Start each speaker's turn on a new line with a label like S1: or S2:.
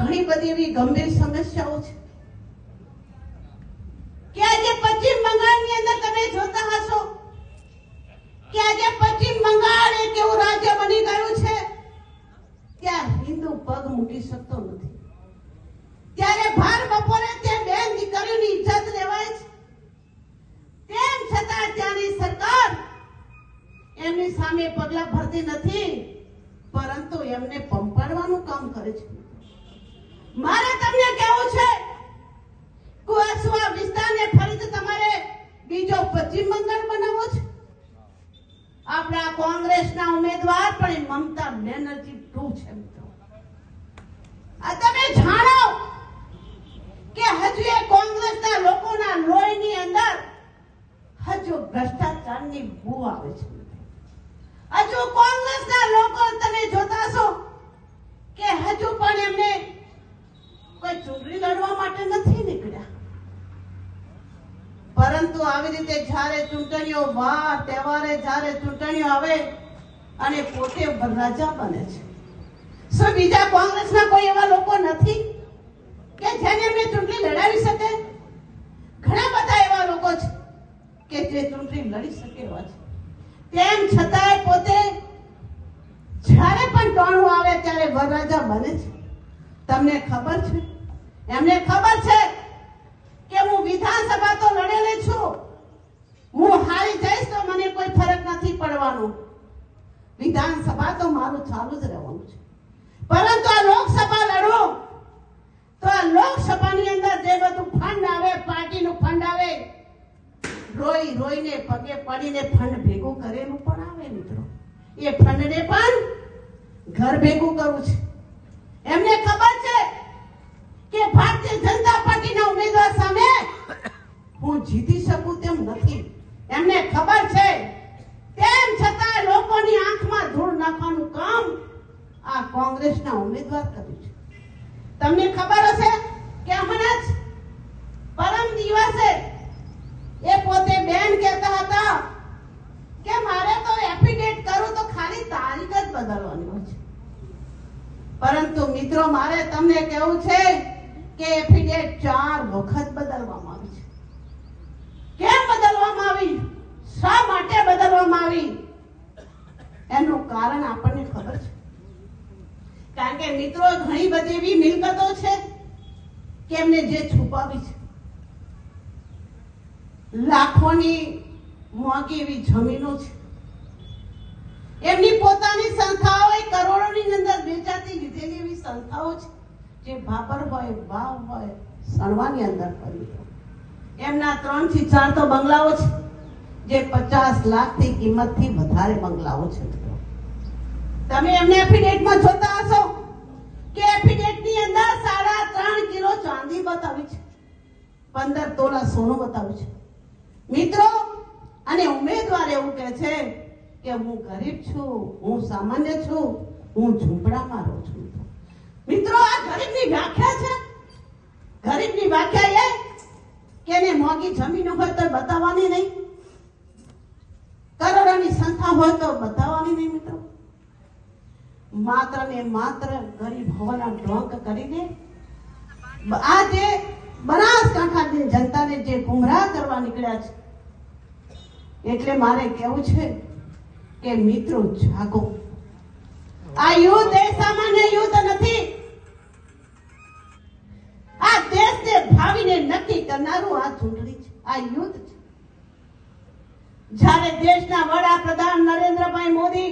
S1: ઘણી બધી એવી ગંભીર સમસ્યાઓ છે કે આજે પશ્ચિમ બંગાળની અંદર તમે જોતા હશો કે આજે પશ્ચિમ બંગાળ એક એવું રાજ્ય બની ગયું છે ત્યાં હિન્દુ પગ મૂકી શકતો નથી, ત્યારે ભાર બપોરે ત્યાં બેન દીકરીઓની ઇજ્જત લેવાય છે, તેમ છતાં ત્યાંની સરકાર એમની સામે પગલા ભરતી નથી, પરંતુ એમને પંપાડવાનું કામ કરે છે. મારે તમને કહેવું છે કે આ વિસ્તારને ફરીથી તમારે બીજો પશ્ચિમ બંગાળ બનાવવો છે. આપણા કોંગ્રેસના ઉમેદવાર પણ મમતા બેનર્જી 2 છે મિત્રો. આ તમે જાણો કે હજુ એ કોંગ્રેસના લોકોના લોહીની અંદર હજુ ભ્રષ્ટાચારની બૂ આવે છે. હજુ કોંગ્રેસના લોકો તમે જોતા છો કે હજુ પણ એમને કોઈ ચૂંટણી લડવા માટે નથી નીકળ્યા, પરંતુ આવી રીતે જ્યારે ચૂંટણીઓ વાર તહેવારે જ્યારે ચૂંટણીઓ આવે અને પોતે રાજા બને છે. શું બીજા કોંગ્રેસના કોઈ એવા લોકો નથી કે જેને એમને ચૂંટણી લડાવી શકે? ઘણા બધા એવા લોકો છે કે જે ચૂંટણી લડી શકે એવા છે, તેમ છતાંય પોતે જ્યારે પણ ટોણું આવે ત્યારે વરરાજા બને છે. તમને ખબર છે, એમને ખબર છે કે હું વિધાનસભા તો લડેલી છું, હું હારી જઈશ તો મને કોઈ ફરક નથી પડવાનો, વિધાનસભા તો મારું ચાલુ જ રહેવાનું છે, પરંતુ આ લોકસભા લડવું તો આ લોકસભાની અંદર જે બધું ફંડ આવે, પાર્ટીનું ફંડ આવે, રોઈ રોઈને પગે પડીને ફંડ ભેગું કરેલું પણ આવે મિત્રો, એ ફંડને પણ ઘર ભેગું કરવું છે. એમને ખબર છે કે ભારતીય જનતા પાર્ટીના ઉમેદવાર સામે હું જીતી શકું તેમ નથી, એમને ખબર છે, તેમ છતાં લોકોની આંખમાં ધૂળ નાખવાનું કામ આ કોંગ્રેસના ઉમેદવાર કર્યું છે. તમને ખબર હશે કે હમણાં જ પરમ દિવસે એ પોતે બેન કહેતા હતા કે મારે તો એફિડેટ કરું તો ખાલી તારીખ જ બદલવાની હોય છે, પરંતુ મિત્રો મારે તમને કહેવું છે કે એફિડેટ 4 વખત બદલવામાં આવી છે. કેમ બદલવામાં આવી, શા માટે બદલવામાં આવી, એનું કારણ આપણને ખબર છે. કારણ કે મિત્રો ઘણી બધી એવી મિલકતો છે કે એમને જે છુપાવી છે, લાખોની મોંઘી એવી જમીનો છે, એમની પોતાની સંસ્થાઓ કરોડોની અંદર વેચાતી લીધેલી એવી સંસ્થાઓ છે, જે ભાબર હોય, વાવ હોય, સણવાની અંદર પડી. એમના 3 થી 4 તો બંગલાઓ છે, જે 50 લાખની કિંમતથી વધારે બંગલાઓ છે. તમે એમને એફિડેટમાં જોતા હશો કે એફિડેટની અંદર 3.5 કિલો ચાંદી બતાવી છે, 15 તોલા સોનું બતાવ્યું છે મિત્રો. અને ઉમેદવાર એવું કહે છે કે હું ગરીબ છું, હું સામાન્ય છું, હું ઝૂંપડામાં રહું છું. મિત્રો આ ગરીબની વ્યાખ્યા છે. ગરીબની વ્યાખ્યા એ કે એને મોંઘી જમીન હોય તો બતાવવાની નહીં, કરોડોની સંસ્થા હોય તો બતાવવાની નહીં મિત્રો. માત્ર ને માત્ર ગરીબ હોવાના ઢોંગ કરીને આ જે બનાસકાંઠાની જનતાને જે ગુમરાહ કરવા નીકળ્યા છે, એટલે મારે કહેવું છે કે મિત્રો જાગો. આ યુદ્ધ એ સામાન્ય યુદ્ધ નથી, આ દેશને ભાવીને નક્કી કરનારું આ ચૂંટણી છે, આ યુદ્ધ છે. જ્યારે દેશના વડાપ્રધાન નરેન્દ્રભાઈ મોદી